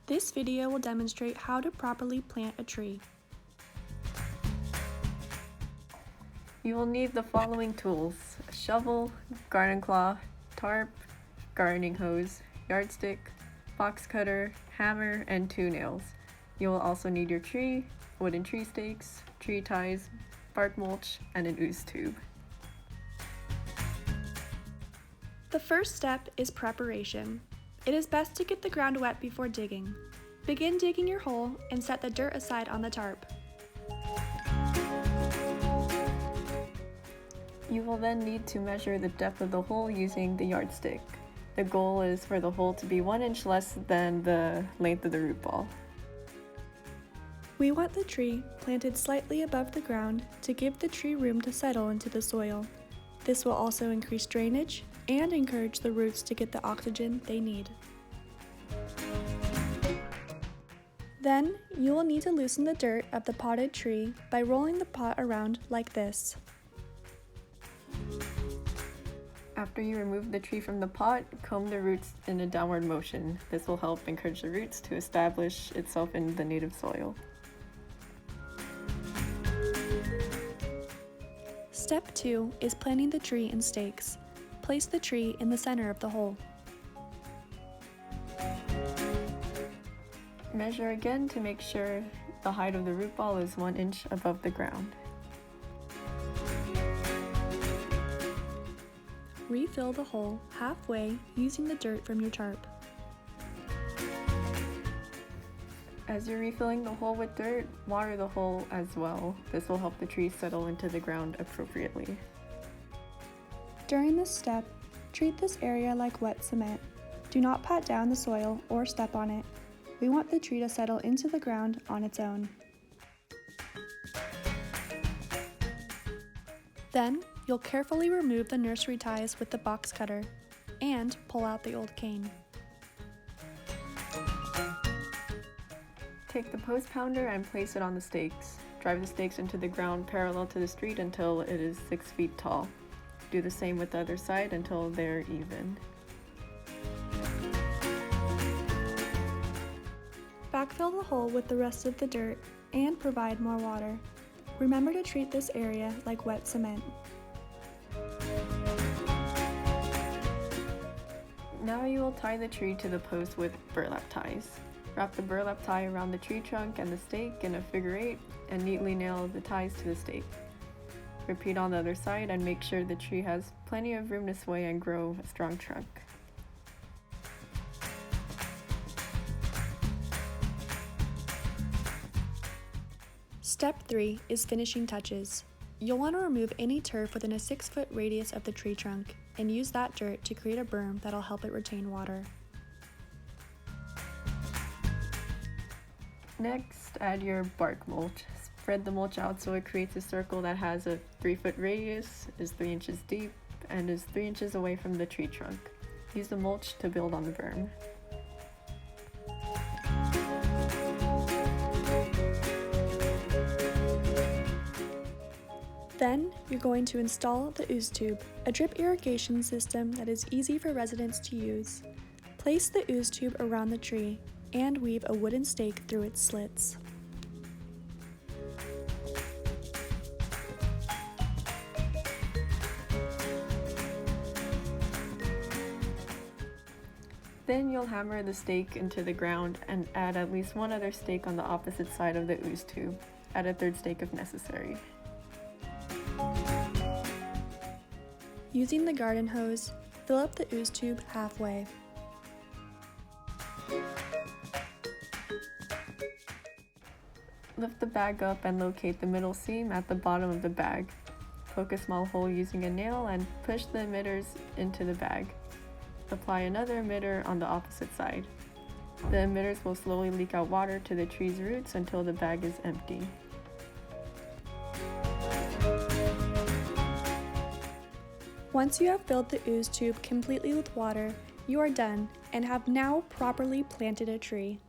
This video will demonstrate how to properly plant a tree. You will need the following tools: a shovel, garden claw, tarp, gardening hose, yardstick, box cutter, hammer, and 2 nails. You will also need your tree, wooden tree stakes, tree ties, bark mulch, and an ooze tube. The first step is preparation. It is best to get the ground wet before digging. Begin digging your hole and set the dirt aside on the tarp. You will then need to measure the depth of the hole using the yardstick. The goal is for the hole to be 1 inch less than the length of the root ball. We want the tree planted slightly above the ground to give the tree room to settle into the soil. This will also increase drainage and encourage the roots to get the oxygen they need. Then, you will need to loosen the dirt of the potted tree by rolling the pot around like this. After you remove the tree from the pot, comb the roots in a downward motion. This will help encourage the roots to establish itself in the native soil. Step 2 is planting the tree in stakes. Place the tree in the center of the hole. Measure again to make sure the height of the root ball is 1 inch above the ground. Refill the hole halfway using the dirt from your tarp. As you're refilling the hole with dirt, water the hole as well. This will help the tree settle into the ground appropriately. During this step, treat this area like wet cement. Do not pat down the soil or step on it. We want the tree to settle into the ground on its own. Then, you'll carefully remove the nursery ties with the box cutter and pull out the old cane. Take the post pounder and place it on the stakes. Drive the stakes into the ground parallel to the street until it is 6 feet tall. Do the same with the other side until they're even. Backfill the hole with the rest of the dirt and provide more water. Remember to treat this area like wet cement. Now you will tie the tree to the post with burlap ties. Wrap the burlap tie around the tree trunk and the stake in a figure 8 and neatly nail the ties to the stake. Repeat on the other side and make sure the tree has plenty of room to sway and grow a strong trunk. Step 3 is finishing touches. You'll want to remove any turf within a 6-foot radius of the tree trunk and use that dirt to create a berm that'll help it retain water. Next, add your bark mulch. Spread the mulch out so it creates a circle that has a 3-foot radius, is 3 inches deep, and is 3 inches away from the tree trunk. Use the mulch to build on the berm. Then, you're going to install the Ooze tube, a drip irrigation system that is easy for residents to use. Place the Ooze tube around the tree and weave a wooden stake through its slits. Then you'll hammer the stake into the ground and add at least one other stake on the opposite side of the Ooze tube. Add a 3rd stake if necessary. Using the garden hose, fill up the Ooze tube halfway. Lift the bag up and locate the middle seam at the bottom of the bag. Poke a small hole using a nail and push the emitters into the bag. Apply another emitter on the opposite side. The emitters will slowly leak out water to the tree's roots until the bag is empty. Once you have filled the Ooze tube completely with water, you are done and have now properly planted a tree.